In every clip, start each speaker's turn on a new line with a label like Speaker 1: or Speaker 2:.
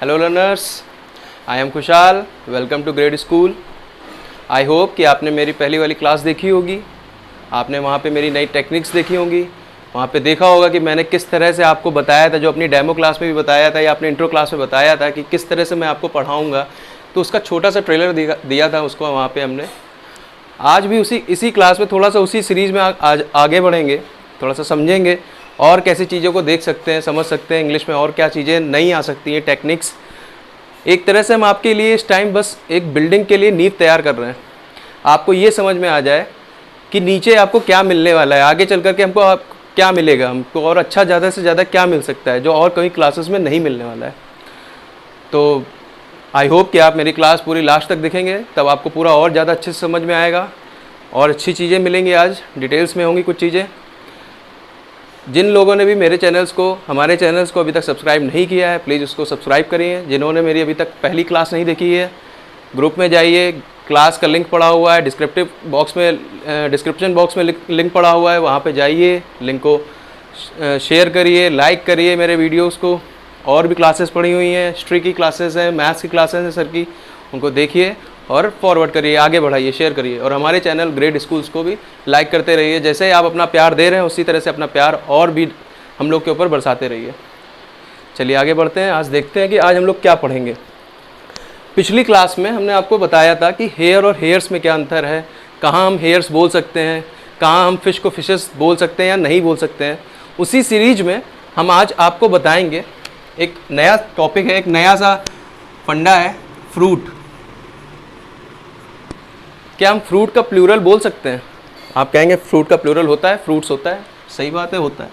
Speaker 1: Hello learners, I am Khushal. Welcome to grade school. I hope कि आपने मेरी पहली वाली क्लास देखी होगी। आपने वहाँ पे मेरी नई टेक्निक्स देखी होंगी। वहाँ पे देखा होगा कि मैंने किस तरह से आपको बताया था, जो अपनी डेमो क्लास में भी बताया था या अपने इंट्रो क्लास में बताया था कि किस तरह से मैं आपको पढ़ाऊँगा। तो उसका छोटा सा ट्रेलर दिया था उसको वहाँ पर हमने। आज भी इसी क्लास में थोड़ा सा उसी सीरीज़ में आज आगे बढ़ेंगे, थोड़ा सा समझेंगे और कैसी चीज़ों को देख सकते हैं, समझ सकते हैं, इंग्लिश में और क्या चीज़ें नहीं आ सकती हैं, टेक्निक्स। एक तरह से हम आपके लिए इस टाइम बस एक बिल्डिंग के लिए नींव तैयार कर रहे हैं। आपको ये समझ में आ जाए कि नीचे आपको क्या मिलने वाला है, आगे चल कर के हमको क्या मिलेगा, हमको और अच्छा ज़्यादा से ज़्यादा क्या मिल सकता है जो और कहीं क्लासेस में नहीं मिलने वाला है। तो आई होप कि आप मेरी क्लास पूरी लास्ट तक देखेंगे, तब आपको पूरा और ज़्यादा अच्छे से समझ में आएगा और अच्छी चीज़ें मिलेंगी। आज डिटेल्स में होंगी कुछ चीज़ें। जिन लोगों ने भी हमारे चैनल्स को अभी तक सब्सक्राइब नहीं किया है, प्लीज़ उसको सब्सक्राइब करिए। जिन्होंने मेरी अभी तक पहली क्लास नहीं देखी है, ग्रुप में जाइए, क्लास का लिंक पड़ा हुआ है डिस्क्रिप्शन बॉक्स में लिंक पड़ा हुआ है, वहाँ पे जाइए, लिंक को शेयर करिए, लाइक करिए मेरे वीडियोस को। और भी क्लासेस पड़ी हुई हैं, हिस्ट्री की क्लासेस हैं, मैथ्स की क्लासेस हैं सर की, उनको देखिए और फॉरवर्ड करिए, आगे बढ़ाइए, शेयर करिए। और हमारे चैनल ग्रेड स्कूल्स को भी लाइक करते रहिए। जैसे आप अपना प्यार दे रहे हैं उसी तरह से अपना प्यार और भी हम लोग के ऊपर बरसाते रहिए। चलिए आगे बढ़ते हैं। आज देखते हैं कि आज हम लोग क्या पढ़ेंगे। पिछली क्लास में हमने आपको बताया था कि हेयर और हेयर्स में क्या अंतर है, कहाँ हम हेयर्स बोल सकते हैं, कहाँ हम फिश को फिशेस बोल सकते हैं या नहीं बोल सकते हैं। उसी सीरीज में हम आज आपको बताएंगे, एक नया टॉपिक है, एक नया सा फंडा है, फ्रूट। क्या हम फ्रूट का प्लूरल बोल सकते हैं? आप कहेंगे फ्रूट का प्लूरल होता है, फ्रूट्स होता है। सही बात है, होता है।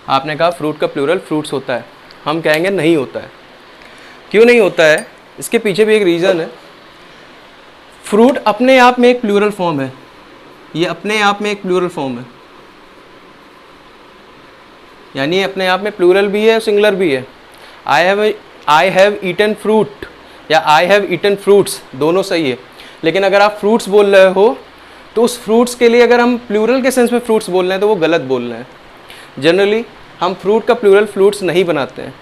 Speaker 1: आपने कहा फ्रूट का प्लूरल फ्रूट्स होता है, हम कहेंगे नहीं होता है। क्यों नहीं होता है? इसके पीछे भी एक रीज़न है। फ्रूट अपने आप में एक प्लूरल फॉर्म है, ये अपने आप में एक प्लूरल फॉर्म है, यानी अपने आप में प्लूरल भी है, सिंगुलर भी है। आई हैव ईटन फ्रूट या आई हैव ईटन फ्रूट्स, दोनों सही है। लेकिन अगर आप फ्रूट्स बोल रहे हो तो उस फ्रूट्स के लिए अगर हम प्लूरल के सेंस में फ्रूट्स बोल रहे हैं तो वो गलत बोल रहे हैं। जनरली हम फ्रूट का प्लूरल फ्रूट्स नहीं बनाते हैं,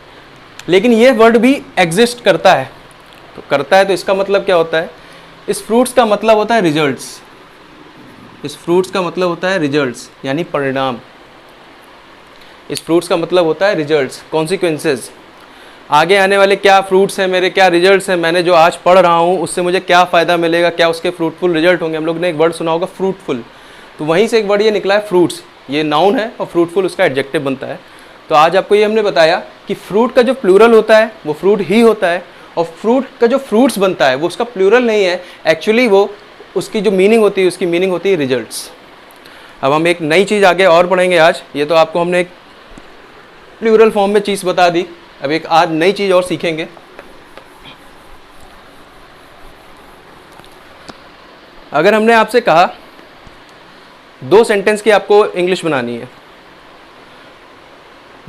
Speaker 1: लेकिन ये वर्ड भी एग्जिस्ट करता है। तो करता है तो इसका मतलब क्या होता है? इस फ्रूट्स का मतलब होता है रिजल्ट्स। इस फ्रूट्स का मतलब होता है रिजल्ट्स, यानी परिणाम। इस फ्रूट्स का मतलब होता है रिजल्ट्स, कॉन्सिक्वेंसेस। आगे आने वाले क्या फ्रूट्स हैं मेरे, क्या रिजल्ट्स हैं, मैंने जो आज पढ़ रहा हूँ उससे मुझे क्या फ़ायदा मिलेगा, क्या उसके फ्रूटफुल रिजल्ट होंगे। हम लोग ने एक वर्ड सुना होगा फ्रूटफुल, तो वहीं से एक वर्ड ये निकला है फ्रूट्स। ये नाउन है और फ्रूटफुल उसका एडजेक्टिव बनता है। तो आज आपको ये हमने बताया कि फ्रूट का जो प्लूरल होता है वो फ्रूट ही होता है, और फ्रूट का जो फ्रूट्स बनता है वो उसका प्लूरल नहीं है। एक्चुअली वो उसकी जो मीनिंग होती है, उसकी मीनिंग होती है रिजल्ट्स। अब हम एक नई चीज़ आगे और पढ़ेंगे आज। ये तो आपको हमने एक प्लूरल फॉर्म में चीज़ बता दी, अब एक आज नई चीज़ और सीखेंगे। अगर हमने आपसे कहा 2 सेंटेंस की आपको इंग्लिश बनानी है,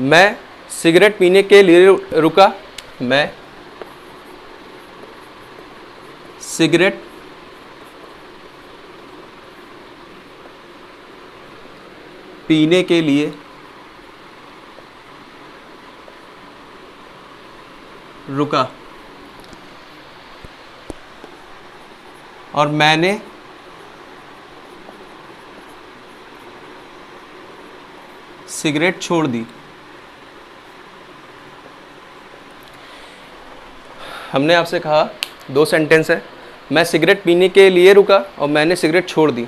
Speaker 1: मैं सिगरेट पीने के लिए रुका, मैं सिगरेट पीने के लिए रुका, और मैंने सिगरेट छोड़ दी। हमने आपसे कहा 2 सेंटेंस है, मैं सिगरेट पीने के लिए रुका और मैंने सिगरेट छोड़ दी।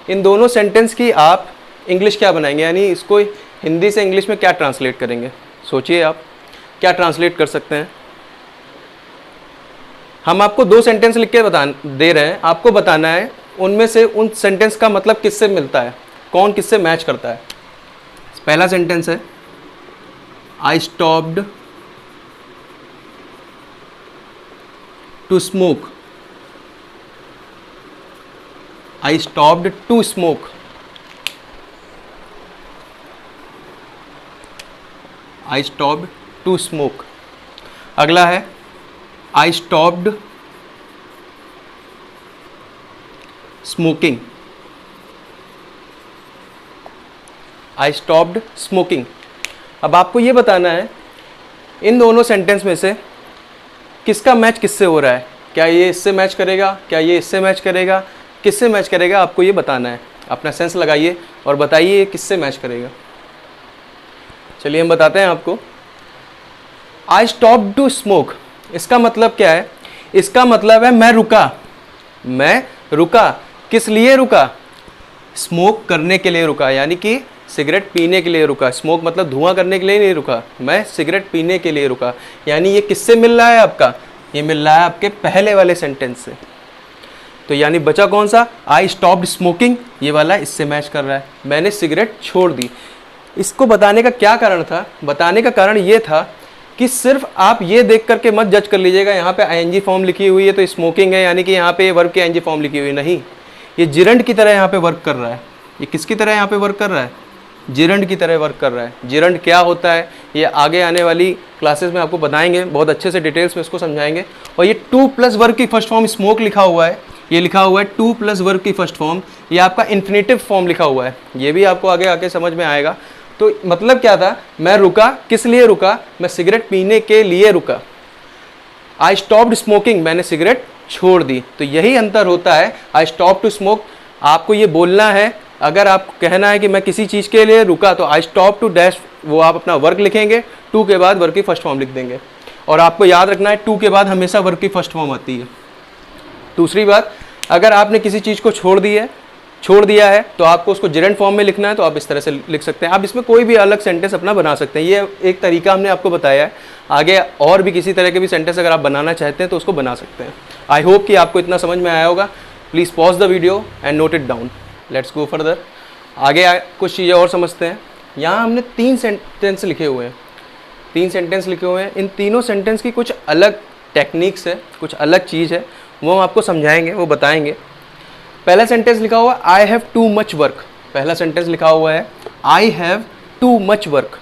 Speaker 1: इन दोनों सेंटेंस की आप इंग्लिश क्या बनाएंगे, यानी इसको हिंदी से इंग्लिश में क्या ट्रांसलेट करेंगे? सोचिए आप क्या ट्रांसलेट कर सकते हैं। हम आपको 2 सेंटेंस लिख के दे रहे हैं, आपको बताना है उनमें से उन सेंटेंस का मतलब किससे मिलता है, कौन किससे मैच करता है। पहला सेंटेंस है I stopped to smoke. I stopped to smoke. I stopped to smoke. अगला है I stopped smoking. I stopped smoking. अब आपको ये बताना है इन दोनों सेंटेंस में से किसका मैच किससे हो रहा है। क्या ये इससे मैच करेगा, क्या ये इससे मैच करेगा, किससे मैच करेगा, आपको ये बताना है। अपना सेंस लगाइए और बताइए ये किससे मैच करेगा। चलिए हम बताते हैं आपको। आई स्टॉप टू स्मोक, इसका मतलब क्या है? इसका मतलब है मैं रुका। मैं रुका, किस लिए रुका? स्मोक करने के लिए रुका, यानी कि सिगरेट पीने के लिए रुका। स्मोक मतलब धुआं करने के लिए नहीं रुका, मैं सिगरेट पीने के लिए रुका। यानी ये किससे मिल रहा है आपका? ये मिल रहा है आपके पहले वाले सेंटेंस से। तो यानी बचा कौन सा? आई स्टॉप्ड स्मोकिंग, ये वाला इससे मैच कर रहा है, मैंने सिगरेट छोड़ दी। इसको बताने का क्या कारण था? बताने का कारण ये था कि सिर्फ आप ये देख करके मत जज कर लीजिएगा यहाँ पे आईएनजी फॉर्म लिखी हुई है तो स्मोकिंग है, यानी कि यहाँ पे वर्ब की आईएनजी फॉर्म लिखी हुई है। नहीं, ये जिरंड की तरह यहाँ पे वर्क कर रहा है। ये किसकी तरह यहाँ पे वर्क कर रहा है? जिरंड की तरह वर्क कर रहा है। जिरंड क्या होता है ये आगे आने वाली क्लासेस में आपको बताएंगे, बहुत अच्छे से डिटेल्स में इसको समझाएंगे। और ये टू प्लस वर्ब की फर्स्ट फॉर्म स्मोक लिखा हुआ है, ये लिखा हुआ है टू प्लस वर्ब की फर्स्ट फॉर्म, ये आपका इन्फिनेटिव फॉर्म लिखा हुआ है। ये भी आपको आगे आके समझ में आएगा। तो मतलब क्या था? मैं रुका, किस लिए रुका? मैं सिगरेट पीने के लिए रुका। आई स्टॉप्ड स्मोकिंग, मैंने सिगरेट छोड़ दी। तो यही अंतर होता है आई स्टॉप टू स्मोक। आपको ये बोलना है, अगर आपको कहना है कि मैं किसी चीज़ के लिए रुका तो आई स्टॉप टू डैश, वो आप अपना वर्क लिखेंगे, टू के बाद वर्क की फर्स्ट फॉर्म लिख देंगे। और आपको याद रखना है टू के बाद हमेशा वर्क की फर्स्ट फॉर्म आती है। दूसरी बात, अगर आपने किसी चीज़ को छोड़ दिया है तो आपको उसको जिरेंट फॉर्म में लिखना है, तो आप इस तरह से लिख सकते हैं। आप इसमें कोई भी अलग सेंटेंस अपना बना सकते हैं। ये एक तरीका हमने आपको बताया है। आगे और भी किसी तरह के भी सेंटेंस अगर आप बनाना चाहते हैं तो उसको बना सकते हैं। आई होप कि आपको इतना समझ में आया होगा। Please pause the video and note it down. Let's go further. आगे कुछ चीज़ें और समझते हैं। यहाँ हमने 3 सेंटेंस लिखे हुए हैं, 3 सेंटेंस लिखे हुए हैं। इन तीनों सेंटेंस की कुछ अलग टेक्निक्स है, कुछ अलग चीज़ है, वो हम आपको समझाएंगे, वो बताएंगे। पहला सेंटेंस लिखा हुआ है I have too much work. पहला सेंटेंस लिखा हुआ है I have too much work.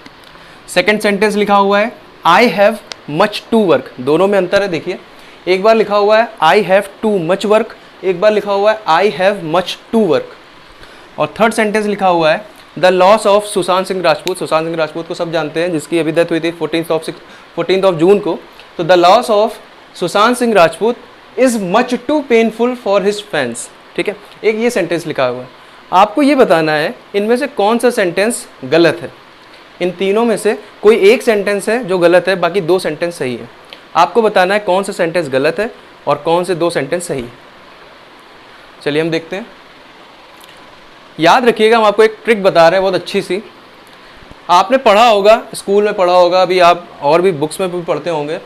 Speaker 1: Second sentence लिखा हुआ है I have much to work. दोनों में अंतर है, देखिए। एक बार लिखा हुआ है I have too much work, एक बार लिखा हुआ है I have much to work. और थर्ड सेंटेंस लिखा हुआ है the loss of Sushant Singh Rajput. Sushant Singh Rajput को सब जानते हैं, जिसकी अभी डेथ हुई थी 14 ऑफ जून को। तो the loss of Sushant Singh Rajput is much too painful for his fans. ठीक है, एक ये सेंटेंस लिखा हुआ है। आपको ये बताना है इनमें से कौन सा सेंटेंस गलत है। इन तीनों में से कोई एक सेंटेंस है जो गलत है, बाकी 2 सेंटेंस सही है। आपको बताना है कौन सा सेंटेंस गलत है और कौन से 2 सेंटेंस सही है। चलिए हम देखते हैं। याद रखिएगा, हम आपको एक ट्रिक बता रहे हैं बहुत अच्छी सी। आपने पढ़ा होगा, स्कूल में पढ़ा होगा, अभी आप और भी बुक्स में भी पढ़ते होंगे।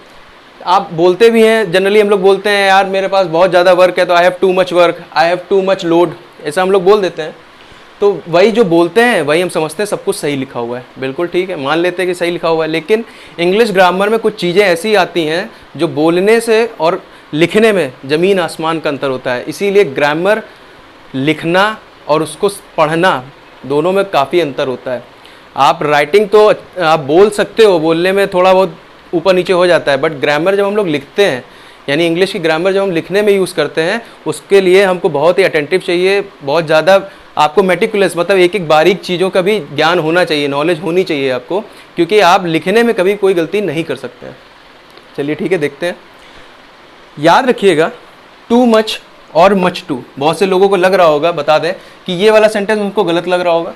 Speaker 1: आप बोलते भी हैं, जनरली हम लोग बोलते हैं यार मेरे पास बहुत ज़्यादा वर्क है तो आई have too much work, I have too much load, ऐसा हम लोग बोल देते हैं। तो वही जो बोलते हैं वही हम समझते हैं सब कुछ सही लिखा हुआ है। बिल्कुल ठीक है, मान लेते हैं कि सही लिखा हुआ है। लेकिन इंग्लिश ग्रामर में कुछ चीज़ें ऐसी आती हैं जो बोलने से और लिखने में ज़मीन आसमान का अंतर होता है। इसीलिए ग्रामर लिखना और उसको पढ़ना दोनों में काफ़ी अंतर होता है। आप राइटिंग तो आप बोल सकते हो, बोलने में थोड़ा बहुत ऊपर नीचे हो जाता है, बट ग्रामर जब हम लोग लिखते हैं, यानी इंग्लिश की ग्रामर जब हम लिखने में यूज़ करते हैं, उसके लिए हमको बहुत ही अटेंटिव चाहिए, बहुत ज़्यादा आपको मेटिकुलस, मतलब एक एक बारीक चीज़ों का भी ज्ञान होना चाहिए, नॉलेज होनी चाहिए आपको, क्योंकि आप लिखने में कभी कोई गलती नहीं कर सकते हैं। चलिए ठीक है, देखते हैं। याद रखिएगा टू मच और मच टू, बहुत से लोगों को लग रहा होगा, बता दें कि ये वाला सेंटेंस उनको गलत लग रहा होगा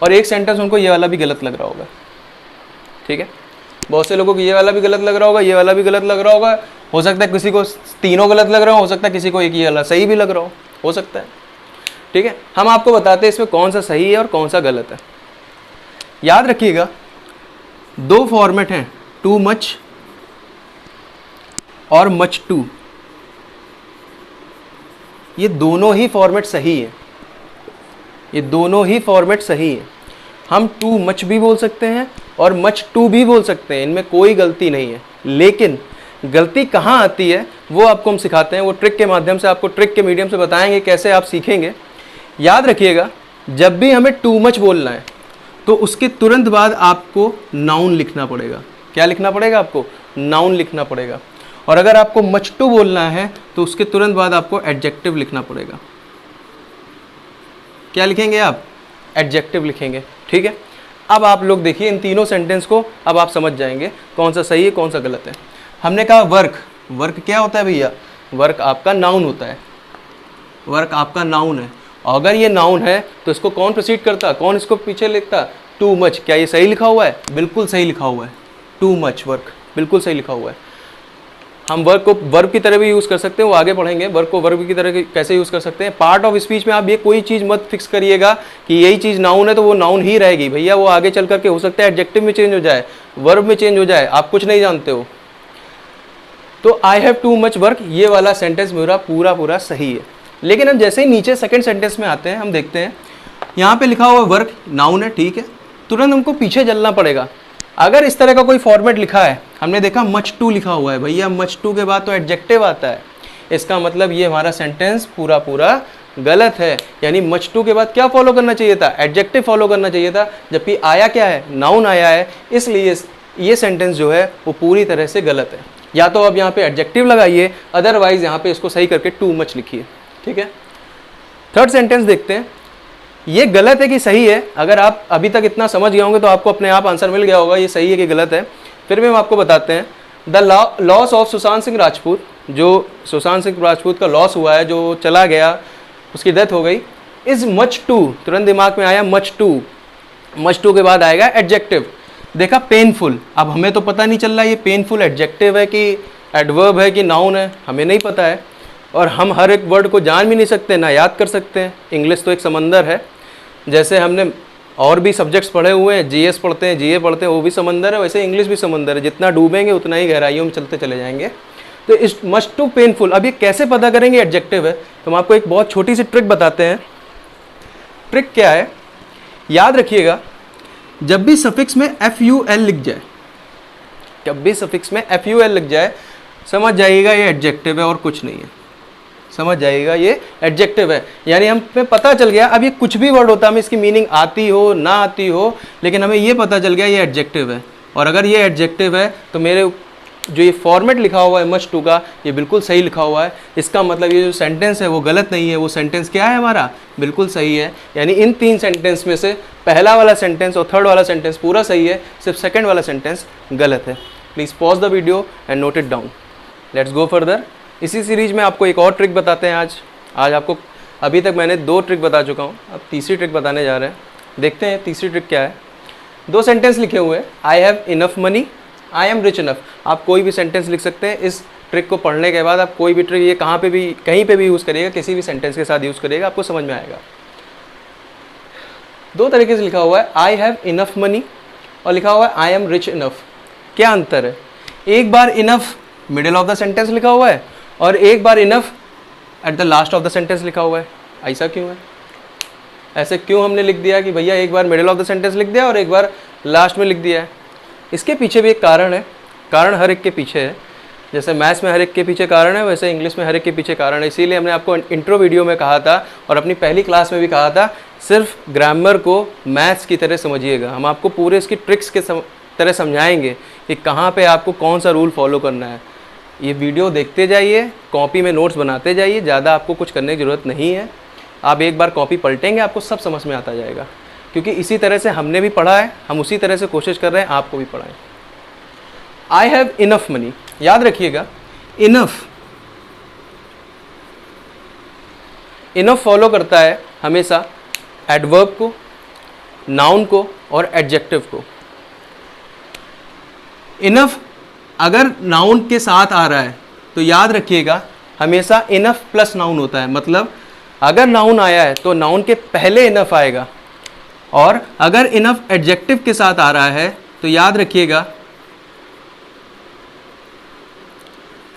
Speaker 1: और एक सेंटेंस उनको ये वाला भी गलत लग रहा होगा। ठीक है, बहुत से लोगों को ये वाला भी गलत लग रहा होगा, ये वाला भी गलत लग रहा होगा। हो सकता है किसी को तीनों गलत लग रहा हो सकता है किसी को एक ये वाला सही भी लग रहा हो सकता है। ठीक है, हम आपको बताते हैं इसमें कौन सा सही है और कौन सा गलत है। याद रखिएगा 2 फॉर्मेट हैं, टू मच और मच टू। ये दोनों ही फॉर्मेट सही है, ये दोनों ही फॉर्मेट सही है। हम टू मच भी बोल सकते हैं और मच टू भी बोल सकते हैं, इनमें कोई गलती नहीं है। लेकिन गलती कहाँ आती है वो आपको हम सिखाते हैं, वो ट्रिक के माध्यम से, आपको ट्रिक के मीडियम से बताएंगे कैसे आप सीखेंगे। याद रखिएगा जब भी हमें टू मच बोलना है तो उसके तुरंत बाद आपको नाउन लिखना पड़ेगा। क्या लिखना पड़ेगा? आपको नाउन लिखना पड़ेगा। और अगर आपको मच टू बोलना है तो उसके तुरंत बाद आपको एडजेक्टिव लिखना पड़ेगा। क्या लिखेंगे आप? एडजेक्टिव लिखेंगे। ठीक है, अब आप लोग देखिए इन तीनों सेंटेंस को, अब आप समझ जाएंगे कौन सा सही है कौन सा गलत है। हमने कहा वर्क, वर्क क्या होता है भैया? वर्क आपका नाउन होता है, वर्क आपका नाउन है। अगर ये नाउन है तो इसको कौन प्रोसीड करता, कौन इसको पीछे लिखता? Too much. क्या ये सही लिखा हुआ है? बिल्कुल सही लिखा हुआ है, टू मच वर्क, बिल्कुल सही लिखा हुआ है। हम वर्क को वर्ब की तरह भी यूज़ कर सकते हैं, वो आगे पढ़ेंगे वर्क को वर्ब की तरह कैसे यूज़ कर सकते हैं। पार्ट ऑफ स्पीच में आप ये कोई चीज़ मत फिक्स करिएगा कि यही चीज़ नाउन है तो वो नाउन ही रहेगी भैया, वो आगे चल करके हो सकता है एडजेक्टिव में चेंज हो जाए, वर्ब में चेंज हो जाए, आप कुछ नहीं जानते हो। तो आई हैव टू मच वर्क, ये वाला सेंटेंस मेरा पूरा पूरा सही है। लेकिन हम जैसे ही नीचे सेकंड सेंटेंस में आते हैं, हम देखते हैं यहाँ पे लिखा हुआ वर्क नाउन है, ठीक है, तुरंत हमको पीछे चलना पड़ेगा। अगर इस तरह का कोई फॉर्मेट लिखा है, हमने देखा मच टू लिखा हुआ है, भैया मच टू के बाद तो एडजेक्टिव आता है, इसका मतलब ये हमारा सेंटेंस पूरा पूरा गलत है। यानी मच टू के बाद क्या फॉलो करना चाहिए था? एडजेक्टिव फॉलो करना चाहिए था, जबकि आया क्या है? नाउन आया है, इसलिए ये सेंटेंस जो है वो पूरी तरह से गलत है। या तो अब यहाँ पे एडजेक्टिव लगाइए, अदरवाइज यहाँ पे इसको सही करके टू मच लिखिए, ठीक है। थर्ड सेंटेंस देखते हैं, ये गलत है कि सही है। अगर आप अभी तक इतना समझ गए होंगे तो आपको अपने आप आंसर मिल गया होगा ये सही है कि गलत है। फिर भी हम आपको बताते हैं, the loss of Sushant Singh Rajput, जो सुशांत सिंह राजपूत का लॉस हुआ है, जो चला गया, उसकी डेथ हो गई, इज मच टू, तुरंत दिमाग में आया मच टू, मच टू के बाद आएगा एडजेक्टिव। देखा पेनफुल, अब हमें तो पता नहीं चल रहा ये पेनफुल एडजेक्टिव है कि एडवर्ब है कि नाउन है, हमें नहीं पता है, और हम हर एक वर्ड को जान भी नहीं सकते, ना याद कर सकते हैं। इंग्लिश तो एक समंदर है, जैसे हमने और भी सब्जेक्ट्स पढ़े हुए हैं, जीएस पढ़ते हैं, जीए पढ़ते हैं, वो भी समंदर है, वैसे इंग्लिश भी समंदर है, जितना डूबेंगे उतना ही गहराइयों में चलते चले जाएंगे। तो इस मच टू पेनफुल, अब ये कैसे पता करेंगे एडजेक्टिव है? तो हम आपको एक बहुत छोटी सी ट्रिक बताते हैं। ट्रिक क्या है, याद रखिएगा, जब भी सफिक्स में FUL लिख जाए, जब भी सफिक्स में FUL लिख जाए, समझ जाइएगा ये एडजेक्टिव है और कुछ नहीं है, समझ जाइएगा ये एडजेक्टिव है। यानी हमें पता चल गया, अब ये कुछ भी वर्ड होता है, हमें इसकी मीनिंग आती हो ना आती हो, लेकिन हमें ये पता चल गया ये एडजेक्टिव है। और अगर ये एडजेक्टिव है तो मेरे जो ये फॉर्मेट लिखा हुआ है मच टू का, ये बिल्कुल सही लिखा हुआ है, इसका मतलब ये जो सेंटेंस है वो गलत नहीं है, वो सेंटेंस क्या है हमारा? बिल्कुल सही है। यानी इन तीन सेंटेंस में से पहला वाला सेंटेंस और थर्ड वाला सेंटेंस पूरा सही है, सिर्फ सेकंड वाला सेंटेंस गलत है। Please pause the video and note it down. Let's go further. इसी सीरीज में आपको एक और ट्रिक बताते हैं आज आपको, अभी तक मैंने 2 ट्रिक बता चुका हूँ, अब तीसरी ट्रिक बताने जा रहे हैं। देखते हैं तीसरी ट्रिक क्या है। 2 सेंटेंस लिखे हुए हैं, I have enough money, I am rich enough. आप कोई भी सेंटेंस लिख सकते हैं। इस ट्रिक को पढ़ने के बाद आप कोई भी ट्रिक ये कहाँ पे भी कहीं पे भी यूज़ करिएगा, किसी भी सेंटेंस के साथ यूज़ करिएगा, आपको समझ में आएगा। 2 तरीके से लिखा हुआ है, आई हैव इनफ मनी और लिखा हुआ है आई एम रिच इनफ। क्या अंतर है? एक बार enough middle of the sentence लिखा हुआ है और एक बार enough at the last of the sentence लिखा हुआ है। ऐसा क्यों है? ऐसे क्यों हमने लिख दिया कि भैया एक बार मिडिल ऑफ द सेंटेंस लिख दिया और एक बार लास्ट में लिख दिया है? इसके पीछे भी एक कारण है, कारण हर एक के पीछे है। जैसे मैथ्स में हर एक के पीछे कारण है, वैसे इंग्लिश में हर एक के पीछे कारण है। इसीलिए हमने आपको इंट्रो वीडियो में कहा था और अपनी पहली क्लास में भी कहा था, सिर्फ ग्रामर को मैथ्स की तरह समझिएगा। हम आपको पूरे इसकी ट्रिक्स के तरह समझाएंगे कि कहाँ पे आपको कौन सा रूल फॉलो करना है। ये वीडियो देखते जाइए, कॉपी में नोट्स बनाते जाइए, ज़्यादा आपको कुछ करने की ज़रूरत नहीं है। आप एक बार कॉपी पलटेंगे आपको सब समझ में आता जाएगा, क्योंकि इसी तरह से हमने भी पढ़ा है, हम उसी तरह से कोशिश कर रहे हैं आपको भी पढ़ाएं। आई हैव इनफ मनी, याद रखिएगा, इनफ फॉलो करता है हमेशा एडवर्ब को, नाउन को और एडजेक्टिव को। इनफ अगर नाउन के साथ आ रहा है तो याद रखिएगा हमेशा इनफ प्लस नाउन होता है। मतलब अगर नाउन आया है तो नाउन के पहले इनफ आएगा, और अगर इनफ एडजेक्टिव के साथ आ रहा है तो याद रखिएगा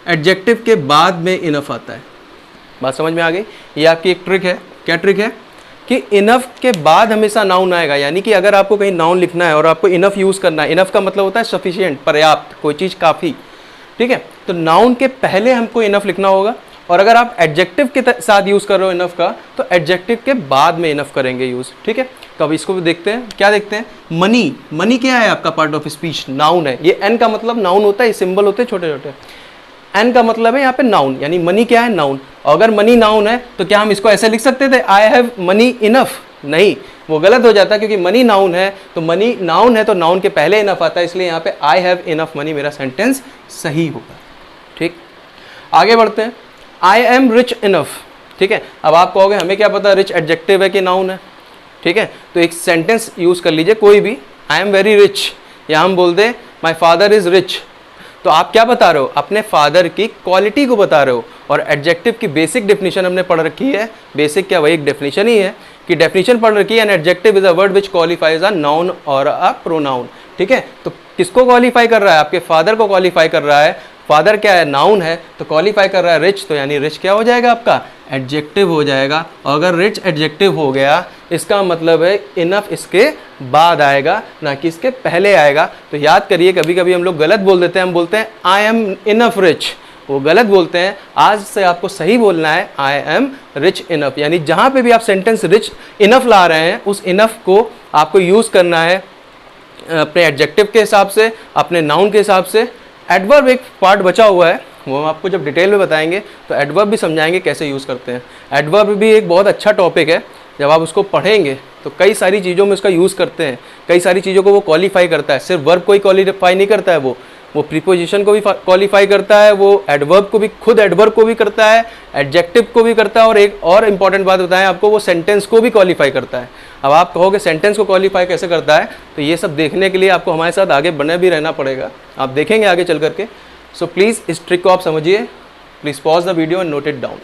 Speaker 1: एडजेक्टिव के बाद में इनफ आता है। बात समझ में आ गई? ये आपकी एक ट्रिक है। क्या ट्रिक है? कि इनफ के बाद हमेशा नाउन आएगा। यानी कि अगर आपको कहीं नाउन लिखना है और आपको इनफ यूज़ करना है, इनफ का मतलब होता है सफिशिएंट, पर्याप्त, कोई चीज़ काफ़ी, ठीक है, तो नाउन के पहले हमको इनफ लिखना होगा। और अगर आप एडजेक्टिव के साथ यूज़ कर रहे हो इनफ का, तो एडजेक्टिव के बाद में इनफ करेंगे यूज़, ठीक है। तो अब इसको भी देखते हैं। क्या देखते हैं? मनी। मनी क्या है? आपका पार्ट ऑफ स्पीच नाउन है। ये एन का मतलब नाउन होता है, ये सिंबल होते हैं छोटे छोटे। एन का मतलब है यहाँ पे नाउन, यानी मनी क्या है? नाउन। और अगर मनी नाउन है तो क्या हम इसको ऐसे लिख सकते थे, आई हैव मनी इनफ? नहीं, वो गलत हो जाता है क्योंकि मनी नाउन है, तो मनी नाउन है तो नाउन के पहले इनफ आता है, इसलिए यहाँ पे आई हैव इनफ मनी मेरा सेंटेंस सही होगा। ठीक, आगे बढ़ते हैं। I am rich enough. ठीक है, अब आप कहोगे हमें क्या पता रिच एडजेक्टिव है कि नाउन है। ठीक है, तो एक सेंटेंस यूज कर लीजिए कोई भी, आई एम वेरी रिच, या हम बोल दें माई फादर इज रिच, तो आप क्या बता रहे हो, अपने फादर की क्वालिटी को बता रहे हो। और एडजेक्टिव की बेसिक डेफिनेशन हमने पढ़ रखी है, बेसिक क्या वही एक डेफिनेशन ही है कि डेफिनेशन पढ़ रखी है, an adjective is a word which qualifies a noun और अ प्रोनाउन। ठीक है, तो किसको क्वालिफाई कर रहा है, आपके फादर को क्वालिफाई कर रहा है। फादर क्या है, नाउन है, तो क्वालिफाई कर रहा है रिच, तो यानी रिच क्या हो जाएगा आपका, एडजेक्टिव हो जाएगा। और अगर रिच एडजेक्टिव हो गया इसका मतलब है इनफ इसके बाद आएगा, ना कि इसके पहले आएगा। तो याद करिए, कभी कभी हम लोग गलत बोल देते हैं, हम बोलते हैं आई एम इनफ रिच, वो गलत बोलते हैं। आज से आपको सही बोलना है आई एम रिच इनफ, यानी जहाँ पे भी आप सेंटेंस रिच इनफ ला रहे हैं उस इनफ को आपको यूज़ करना है अपने एडजेक्टिव के हिसाब से, अपने नाउन के हिसाब से। एडवर्ब एक पार्ट बचा हुआ है, वो हम आपको जब डिटेल में बताएंगे तो एडवर्ब भी समझाएंगे कैसे यूज़ करते हैं। एडवर्ब भी एक बहुत अच्छा टॉपिक है, जब आप उसको पढ़ेंगे तो कई सारी चीज़ों में उसका यूज़ करते हैं, कई सारी चीज़ों को वो क्वालिफाई करता है। सिर्फ वर्ब को ही क्वालिफाई नहीं करता है, वो प्रीपोजिशन को भी क्वालिफाई करता है, वो एडवर्ब को भी, खुद एडवर्ब को भी करता है, एडजेक्टिव को भी करता है, और एक और इम्पॉर्टेंट बात बताएं आपको, वो सेंटेंस को भी क्वालिफाई करता है। अब आप कहोगे सेंटेंस को क्वालिफाई कैसे करता है, तो ये सब देखने के लिए आपको हमारे साथ आगे बने भी रहना पड़ेगा, आप देखेंगे आगे चल करके। सो प्लीज़ इस ट्रिक को आप समझिए, please pause the video and note it down.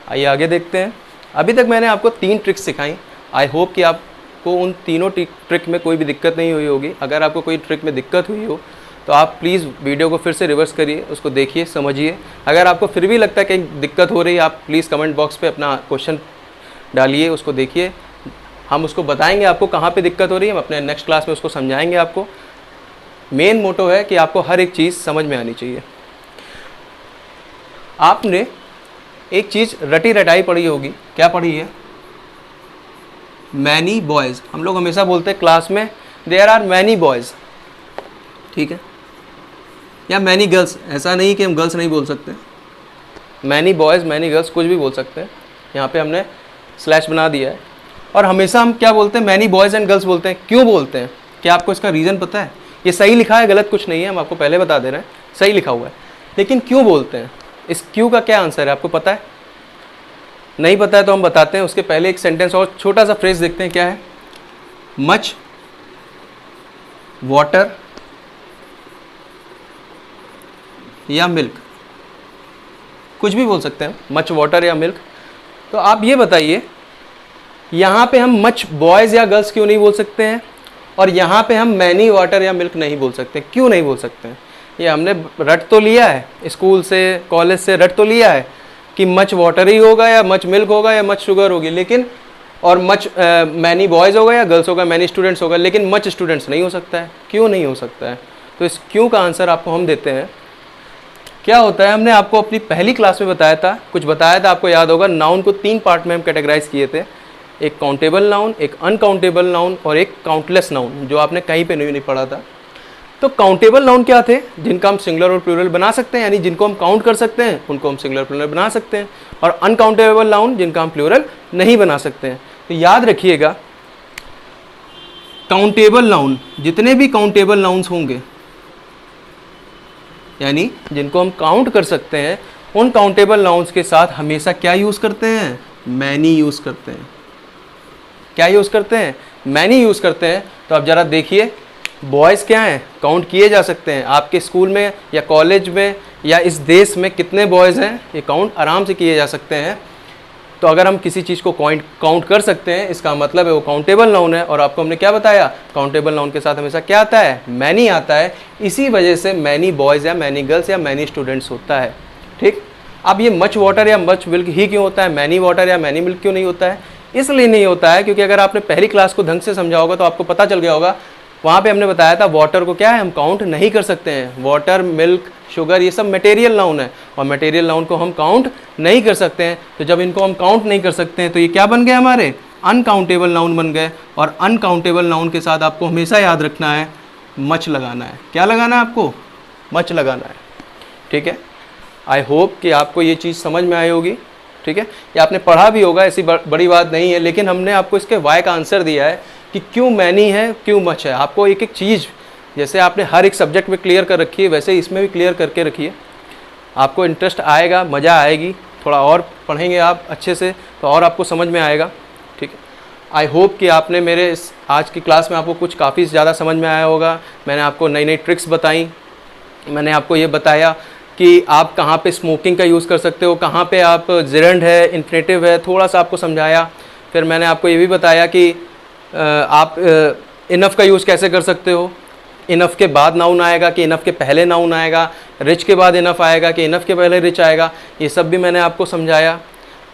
Speaker 1: आइए आगे देखते हैं। अभी तक मैंने आपको 3 ट्रिक्स सिखाई, आई होप कि आपको उन तीनों ट्रिक में कोई भी दिक्कत नहीं हुई होगी। अगर आपको कोई ट्रिक में दिक्कत हुई हो तो आप प्लीज़ वीडियो को फिर से रिवर्स करिए, उसको देखिए, समझिए। अगर आपको फिर भी लगता है कि दिक्कत हो रही है, आप प्लीज़ कमेंट बॉक्स पे अपना क्वेश्चन डालिए, उसको देखिए, हम उसको बताएंगे आपको कहाँ पे दिक्कत हो रही है, हम अपने नेक्स्ट क्लास में उसको समझाएंगे आपको। मेन मोटो है कि आपको हर एक चीज़ समझ में आनी चाहिए। आपने एक चीज़ रटी रटाई पढ़ी होगी, क्या पढ़ी है, मैनी बॉयज़। हम लोग हमेशा बोलते हैं क्लास में देयर आर मैनी बॉयज़, ठीक है, या मैनी गर्ल्स, ऐसा नहीं कि हम गर्ल्स नहीं बोल सकते, मैनी बॉयज़ मैनी गर्ल्स कुछ भी बोल सकते हैं। यहाँ पे हमने स्लैश बना दिया है। और हमेशा हम क्या बोलते हैं, मैनी बॉयज़ एंड गर्ल्स बोलते हैं। क्यों बोलते हैं, क्या आपको इसका रीज़न पता है? ये सही लिखा है, गलत कुछ नहीं है, हम आपको पहले बता दे रहे हैं, सही लिखा हुआ है। लेकिन क्यों बोलते हैं, इस क्यों का क्या आंसर है, आपको पता है? नहीं पता है तो हम बताते हैं। उसके पहले एक सेंटेंस और छोटा सा फ्रेज देखते हैं, क्या है, मच वाटर या मिल्क, कुछ भी बोल सकते हैं, मच वाटर या मिल्क। तो आप ये बताइए, यहाँ पे हम मच बॉयज़ या गर्ल्स क्यों नहीं बोल सकते हैं, और यहाँ पे हम मैनी वाटर या मिल्क नहीं बोल सकते, क्यों नहीं बोल सकते हैं? ये हमने रट तो लिया है, स्कूल से कॉलेज से रट तो लिया है कि मच वाटर ही होगा या मच मिल्क होगा या मच शुगर होगी, लेकिन और मच मैनी बॉयज़ होगा या गर्ल्स होगा, मैनी स्टूडेंट्स होगा, लेकिन मच स्टूडेंट्स नहीं हो सकता है। क्यों नहीं हो सकता है? तो इस क्यों का आंसर आपको हम देते हैं। क्या होता है, हमने आपको अपनी पहली क्लास में बताया था, कुछ बताया था, आपको याद होगा, नाउन को 3 पार्ट में हम कैटेगराइज किए थे, एक काउंटेबल नाउन, एक अनकाउंटेबल नाउन और एक काउंटलेस नाउन, जो आपने कहीं पे नहीं पढ़ा था। तो काउंटेबल नाउन क्या थे, जिनका हम सिंगुलर और प्लूरल बना सकते हैं, यानी जिनको हम काउंट कर सकते हैं उनको हम सिंगुलर प्लूरल बना सकते हैं, और अनकाउंटेबल नाउन जिनका हम प्लूरल नहीं बना सकते हैं। तो याद रखिएगा, काउंटेबल नाउन, जितने भी काउंटेबल नाउन्स होंगे, यानी जिनको हम काउंट कर सकते हैं, उन काउंटेबल नाउन्स के साथ हमेशा क्या यूज़ करते हैं, मैनी यूज़ करते हैं। क्या यूज़ करते हैं, मैनी यूज़ करते हैं। तो अब ज़रा देखिए, बॉयज़ क्या हैं, काउंट किए जा सकते हैं। आपके स्कूल में या कॉलेज में या इस देश में कितने बॉयज़ हैं, ये काउंट आराम से किए जा सकते हैं। तो अगर हम किसी चीज़ को काउंट कर सकते हैं, इसका मतलब है वो काउंटेबल नाउन है। और आपको हमने क्या बताया, काउंटेबल नाउन के साथ हमेशा क्या आता है, मैनी आता है। इसी वजह से मैनी बॉयज़ या मैनी गर्ल्स या मैनी स्टूडेंट्स होता है। ठीक, अब ये मच वाटर या मच मिल्क ही क्यों होता है, मैनी वाटर या मैनी मिल्क क्यों नहीं होता है? इसलिए नहीं होता है क्योंकि अगर आपने पहली क्लास को ढंग से समझा होगा तो आपको पता चल गया होगा, वहाँ पे हमने बताया था वाटर को क्या है, हम काउंट नहीं कर सकते हैं। वाटर, मिल्क, शुगर, ये सब मटेरियल नाउन है, और मटेरियल नाउन को हम काउंट नहीं कर सकते हैं। तो जब इनको हम काउंट नहीं कर सकते हैं तो ये क्या बन गए, हमारे अनकाउंटेबल नाउन बन गए। और अनकाउंटेबल नाउन के साथ आपको हमेशा याद रखना है, मच लगाना है। क्या लगाना है आपको, मच लगाना है। ठीक है, आई होप कि आपको ये चीज़ समझ में आई होगी। ठीक है। ये आपने पढ़ा भी होगा, ऐसी बड़ी बात नहीं है, लेकिन हमने आपको इसके वाई का आंसर दिया है कि क्यों मैनी है, क्यों मच है। आपको एक एक चीज़ जैसे आपने हर एक सब्जेक्ट में क्लियर कर रखी है, वैसे ही इसमें भी क्लियर करके रखिए। आपको इंटरेस्ट आएगा, मज़ा आएगी, थोड़ा और पढ़ेंगे आप अच्छे से तो और आपको समझ में आएगा, ठीक है। आई होप कि आपने मेरे इस आज की क्लास में आपको कुछ काफ़ी ज़्यादा समझ में आया होगा। मैंने आपको नई नई ट्रिक्स बताई, मैंने आपको ये बताया कि आप कहाँ पे स्मोकिंग का यूज़ कर सकते हो, कहाँ पे आप जेरेंड है, इन्फिनेटिव है, थोड़ा सा आपको समझाया। फिर मैंने आपको ये भी बताया कि आप इनफ का यूज़ कैसे कर सकते हो, इनफ के बाद नाउन आएगा कि इनफ के पहले नाउन आएगा, रिच के बाद इनफ आएगा कि इनफ के पहले रिच आएगा, ये सब भी मैंने आपको समझाया।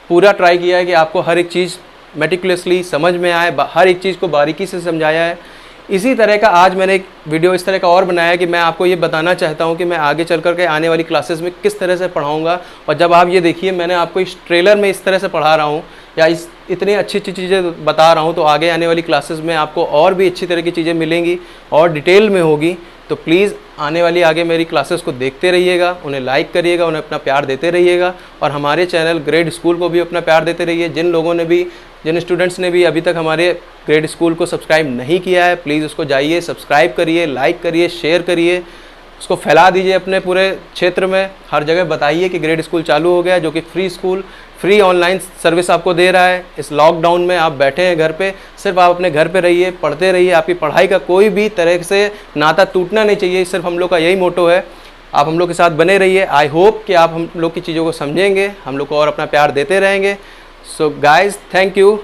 Speaker 1: पूरा ट्राई किया है कि आपको हर एक चीज़ मेटिकुलसली समझ में आए, हर एक चीज़ को बारीकी से समझाया है। इसी तरह का आज मैंने एक वीडियो इस तरह का और बनाया है कि मैं आपको ये बताना चाहता हूँ कि मैं आगे चल कर के आने वाली क्लासेस में किस तरह से पढ़ाऊँगा। और जब आप ये देखिए, मैंने आपको इस ट्रेलर में इस तरह से पढ़ा रहा हूँ या इस इतनी अच्छी अच्छी चीज़ें बता रहा हूँ, तो आगे आने वाली क्लासेस में आपको और भी अच्छी तरह की चीज़ें मिलेंगी और डिटेल में होगी। तो प्लीज़ आने वाली आगे मेरी क्लासेस को देखते रहिएगा, उन्हें लाइक करिएगा, उन्हें अपना प्यार देते रहिएगा और हमारे चैनल ग्रेड स्कूल को भी अपना प्यार देते रहिए। जिन स्टूडेंट्स ने भी अभी तक हमारे ग्रेड स्कूल को सब्सक्राइब नहीं किया है, प्लीज़ उसको जाइए, सब्सक्राइब करिए, लाइक करिए, शेयर करिए, उसको फैला दीजिए अपने पूरे क्षेत्र में। हर जगह बताइए कि ग्रेड स्कूल चालू हो गया है, जो कि free school, free online service आपको दे रहा है। इस लॉकडाउन में आप बैठे हैं घर पे, सिर्फ आप अपने घर पे रहिए, पढ़ते रहिए। आपकी पढ़ाई का कोई भी तरह से नाता टूटना नहीं चाहिए, सिर्फ हम लोग का यही मोटो है। आप हम लोग के साथ बने रहिए। आई होप कि आप हम लोग की चीज़ों को समझेंगे, हम लोग को और अपना प्यार देते रहेंगे। So guys, thank you.